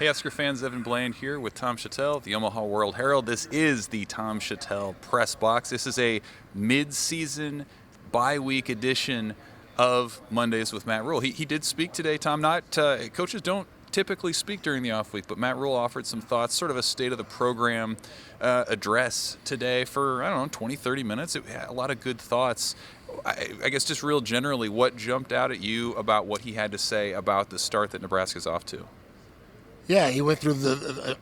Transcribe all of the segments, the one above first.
Hey, Husker fans, Evan Bland here with Tom Shatel, the Omaha World-Herald. This is the Tom Shatel Press Box. This is a mid-season, bye-week edition of Mondays with Matt Rhule. He did speak today, Tom. Coaches don't typically speak during the off week, but Matt Rhule offered some thoughts, sort of a state of the program address today for, 20, 30 minutes. It had a lot of good thoughts. I guess just real generally, what jumped out at you about what he had to say about the start that Nebraska's off to? Yeah, he went through the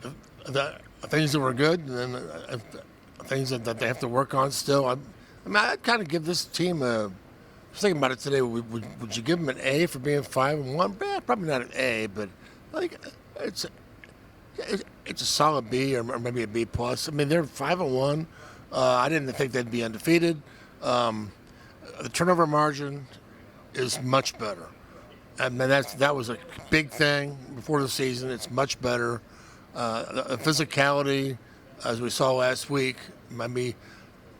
things that were good and then things that they have to work on still. I'd kind of give this team I was thinking about it today. Would you give them an A for being 5-1? Probably not an A, but I think it's a solid B or maybe a B plus. I mean, they're 5-1. I didn't think they'd be undefeated. The turnover margin is much better. I mean, that was a big thing before the season. It's much better. The physicality, as we saw last week, maybe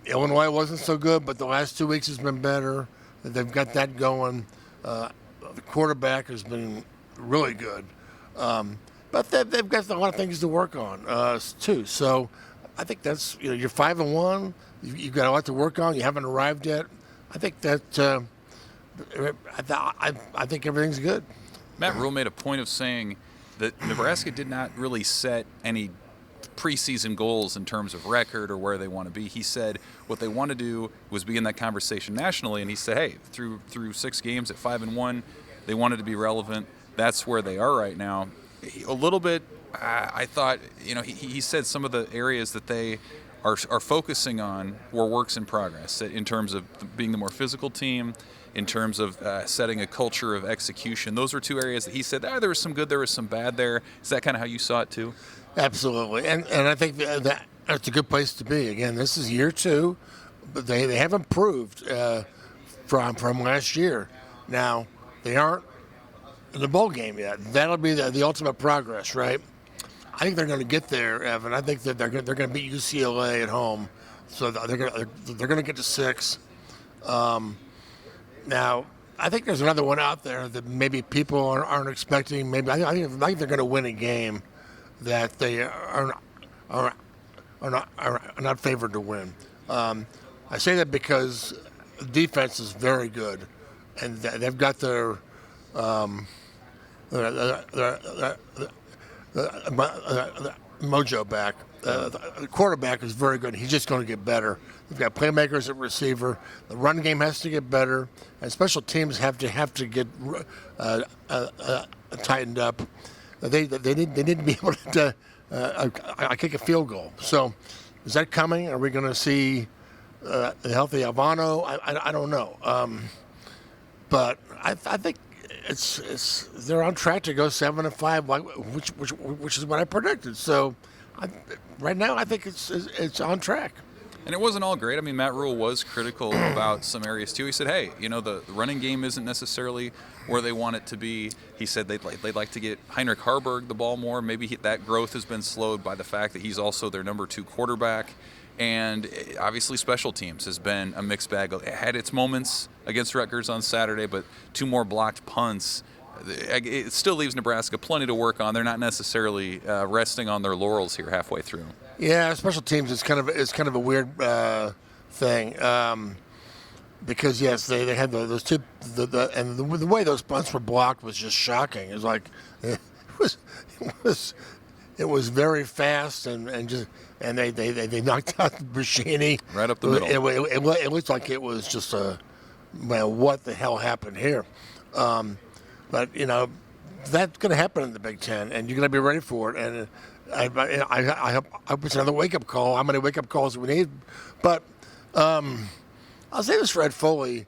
Illinois wasn't so good, but the last 2 weeks has been better. They've got that going. The quarterback has been really good. But they've got a lot of things to work on, too. So I think that's, you're 5-1. You've got a lot to work on. You haven't arrived yet. I think that I think everything's good. Matt Rhule made a point of saying that Nebraska did not really set any preseason goals in terms of record or where they want to be. He said what they want to do was be in that conversation nationally, and he said, hey, through 6 games at 5-1, they wanted to be relevant. That's where they are right now. A little bit, I thought, he said some of the areas that they are focusing on were works in progress in terms of being the more physical team, in terms of setting a culture of execution. Those were 2 areas that he said, there was some good, there was some bad there. Is that kind of how you saw it too? Absolutely. And I think that's a good place to be. Again, this is year 2, but they have improved from last year. Now, they aren't in the bowl game yet. That'll be the ultimate progress, right? I think they're going to get there, Evan. I think that they're going to beat UCLA at home, so they're going to get to 6. Now, I think there's another one out there that maybe people aren't expecting. Maybe I think they're going to win a game that they are not favored to win. I say that because the defense is very good, and they've got their mojo back. The quarterback is very good. He's just going to get better. They've got playmakers at receiver. The run game has to get better, and special teams have to get tightened up. They need to be able to kick a field goal. So, is that coming? Are we going to see the healthy Albano? I don't know. But I think they're on track to go 7-5, which is what I predicted. So, right now I think it's on track. And it wasn't all great. I mean, Matt Rhule was critical about some areas too. He said, hey, the running game isn't necessarily where they want it to be. He said they'd like to get Heinrich Harburg the ball more. Maybe that growth has been slowed by the fact that he's also their number 2 quarterback. And obviously special teams has been a mixed bag. It had its moments against Rutgers on Saturday, but 2 more blocked punts. It still leaves Nebraska plenty to work on. They're not necessarily resting on their laurels here halfway through. Yeah, special teams is kind of a weird thing because yes, they had those 2 and the way those punts were blocked was just shocking. It was like it was very fast and they knocked out Buschini right up the middle. It looked like it was just what the hell happened here? But that's going to happen in the Big Ten, and you're going to be ready for it. And I hope it's another wake-up call. How many wake-up calls do we need? But I'll say this for Ed Foley.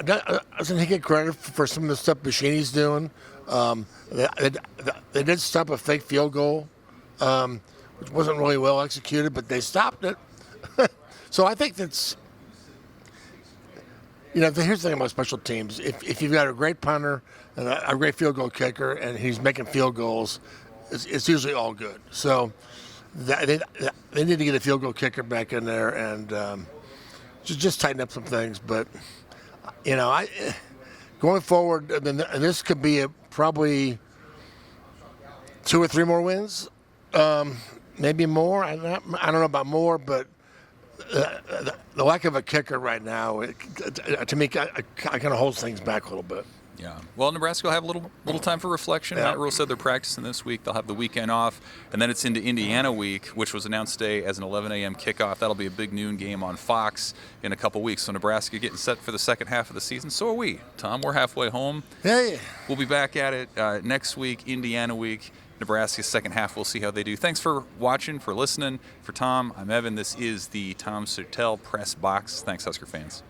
Doesn't he get credit for some of the stuff Buschini's doing? They did stop a fake field goal, which wasn't really well executed, but they stopped it. So I think that's here's the thing about special teams. If you've got a great punter and a great field goal kicker and he's making field goals, it's usually all good. So they need to get a field goal kicker back in there and just tighten up some things. But, going forward, and this could be probably 2 or 3 more wins, maybe more. I don't know about more, but the lack of a kicker right now, to me, kind of holds things back a little bit. Yeah. Well, Nebraska will have a little time for reflection. Yeah. Matt Rhule said they're practicing this week. They'll have the weekend off, and then it's into Indiana week, which was announced today as an 11 a.m. kickoff. That'll be a big noon game on Fox in a couple weeks. So Nebraska getting set for the second half of the season. So are we, Tom. We're halfway home. Hey. We'll be back at it next week, Indiana week. Nebraska's second half, we'll see how they do. Thanks for watching, for listening. For Tom, I'm Evan. This is the Tom Shatel Press Box. Thanks, Husker fans.